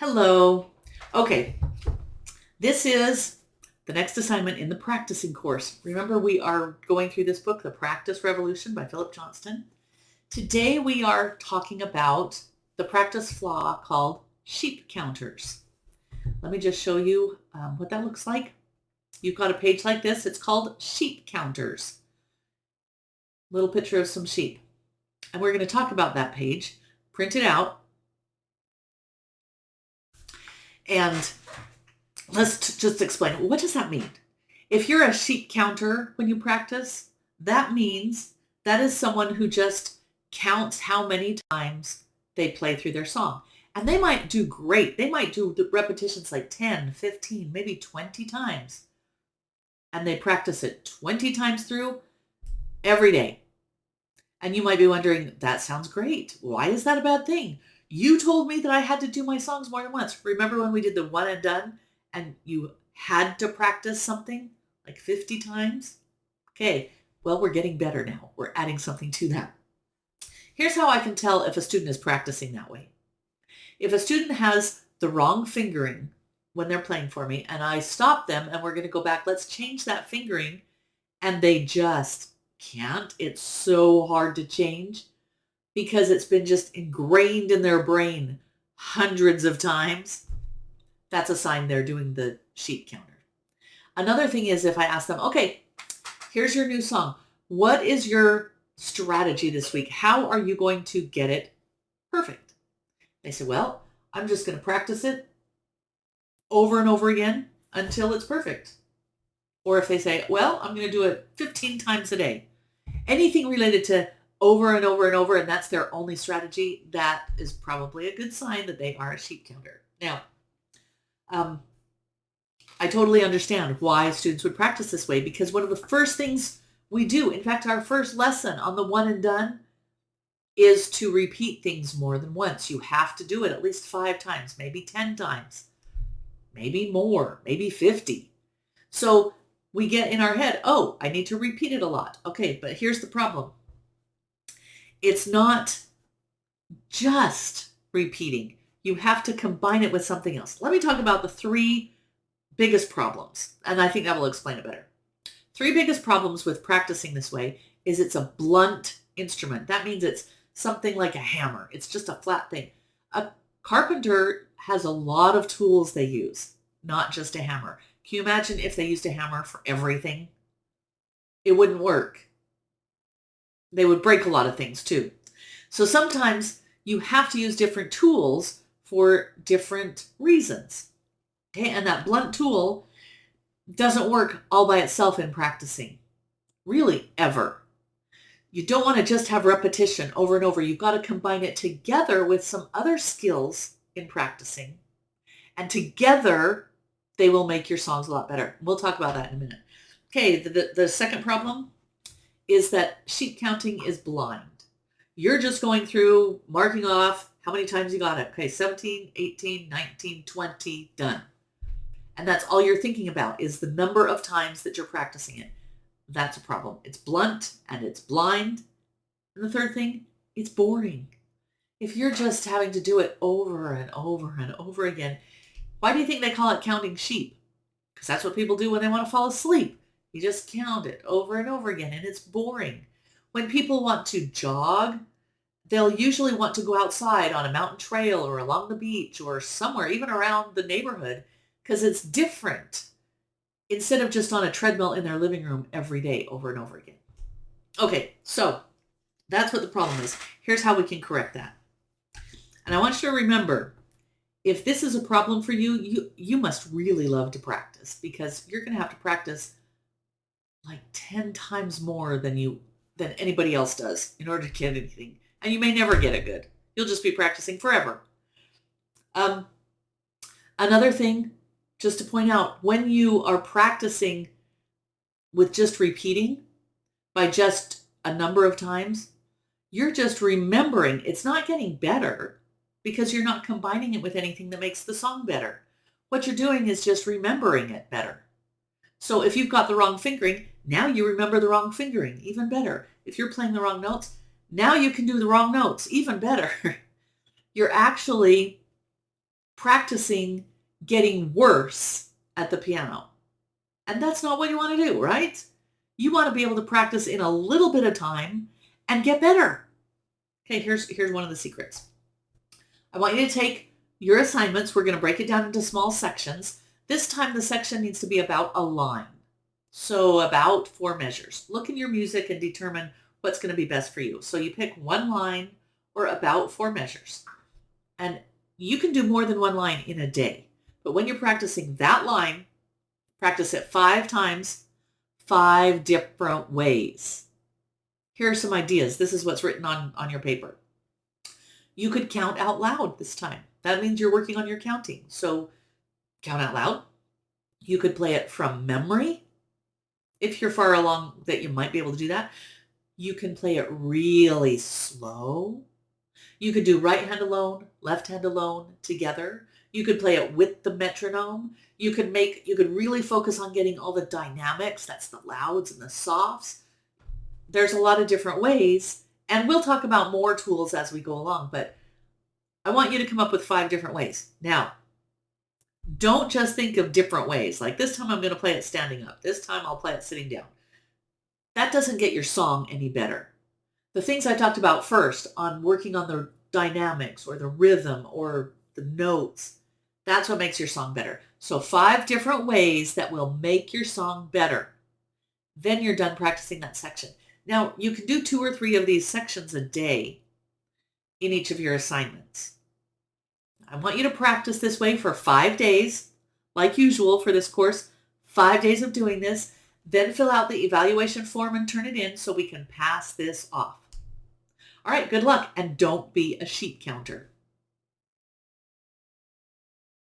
Hello. Okay, this is the next assignment in the practicing course. Remember, we are going through this book, The Practice Revolution by Philip Johnston. Today we are talking about the practice flaw called sheep counters. Let me just show you what that looks like. You've got a page like this. It's called sheep counters. Little picture of some sheep. And we're going to talk about that page, print it out, and let's just explain. What does that mean? If you're a sheep counter when you practice, that means that is someone who just counts how many times they play through their song. And they might do great. They might do the repetitions like 10, 15, maybe 20 times. And they practice it 20 times through every day. And you might be wondering, that sounds great. Why is that a bad thing? You told me that I had to do my songs more than once. Remember when we did the one and done and you had to practice something like 50 times? Okay, well, we're getting better now. We're adding something to that. Here's how I can tell if a student is practicing that way. If a student has the wrong fingering when they're playing for me and I stop them and we're going to go back, let's change that fingering, and they just can't. It's so hard to change because it's been just ingrained in their brain hundreds of times. That's a sign they're doing the sheep counter. Another thing is if I ask them, okay, here's your new song. What is your strategy this week? How are you going to get it perfect? They say, well, I'm just going to practice it over and over again until it's perfect. Or if they say, well, I'm going to do it 15 times a day. Anything related to over and over and over, and that's their only strategy, that is probably a good sign that they are a sheep counter. Now, I totally understand why students would practice this way, because one of the first things we do, in fact, our first lesson on the one and done, is to repeat things more than once. You have to do it at least 5 times, maybe 10 times, maybe more, maybe 50. So we get in our head, oh, I need to repeat it a lot. Okay, but here's the problem. It's not just repeating. You have to combine it with something else. Let me talk about the 3 biggest problems, and I think that will explain it better. 3 biggest problems with practicing this way is it's a blunt instrument. That means it's something like a hammer. It's just a flat thing. A carpenter has a lot of tools they use, not just a hammer. Can you imagine if they used a hammer for everything? It wouldn't work. They would break a lot of things too. So sometimes you have to use different tools for different reasons. Okay, and that blunt tool doesn't work all by itself in practicing, really, ever. You don't want to just have repetition over and over. You've got to combine it together with some other skills in practicing. And together, they will make your songs a lot better. We'll talk about that in a minute. Okay, the second problem is that sheep counting is blind. You're just going through, marking off how many times you got it. Okay, 17, 18, 19, 20, done. And that's all you're thinking about is the number of times that you're practicing it. That's a problem. It's blunt and it's blind. And the third thing, it's boring. If you're just having to do it over and over and over again, why do you think they call it counting sheep? Because that's what people do when they want to fall asleep. You just count it over and over again, and it's boring. When people want to jog, they'll usually want to go outside on a mountain trail or along the beach or somewhere, even around the neighborhood, because it's different instead of just on a treadmill in their living room every day over and over again. Okay, so that's what the problem is. Here's how we can correct that. And I want you to remember, if this is a problem for you, you must really love to practice, because you're going to have to practice like 10 times more than anybody else does in order to get anything. And you may never get it good. You'll just be practicing forever. Another thing, just to point out, when you are practicing with just repeating by just a number of times, you're just remembering. It's not getting better because you're not combining it with anything that makes the song better. What you're doing is just remembering it better. So if you've got the wrong fingering, now you remember the wrong fingering, even better. If you're playing the wrong notes, now you can do the wrong notes, even better. You're actually practicing getting worse at the piano. And that's not what you want to do, right? You want to be able to practice in a little bit of time and get better. Okay, here's one of the secrets. I want you to take your assignments. We're going to break it down into small sections. This time the section needs to be about a line. So about 4 measures. Look in your music and determine what's going to be best for you. So you pick one line or about 4 measures. And you can do more than one line in a day. But when you're practicing that line, practice it 5 times, 5 different ways. Here are some ideas. This is what's written on your paper. You could count out loud this time. That means you're working on your counting. So count out loud. You could play it from memory. If you're far along that you might be able to do that. You can play it really slow. You could do right hand alone, left hand alone, together. You could play it with the metronome. You could really focus on getting all the dynamics. That's the louds and the softs. There's a lot of different ways. And we'll talk about more tools as we go along, but I want you to come up with 5 different ways. Now, don't just think of different ways. Like this time I'm going to play it standing up. This time I'll play it sitting down. That doesn't get your song any better. The things I talked about first on working on the dynamics or the rhythm or the notes, that's what makes your song better. So 5 different ways that will make your song better. Then you're done practicing that section. Now, you can do 2 or 3 of these sections a day in each of your assignments. I want you to practice this way for 5 days, like usual for this course, 5 days of doing this. Then fill out the evaluation form and turn it in so we can pass this off. All right, good luck, and don't be a sheep counter.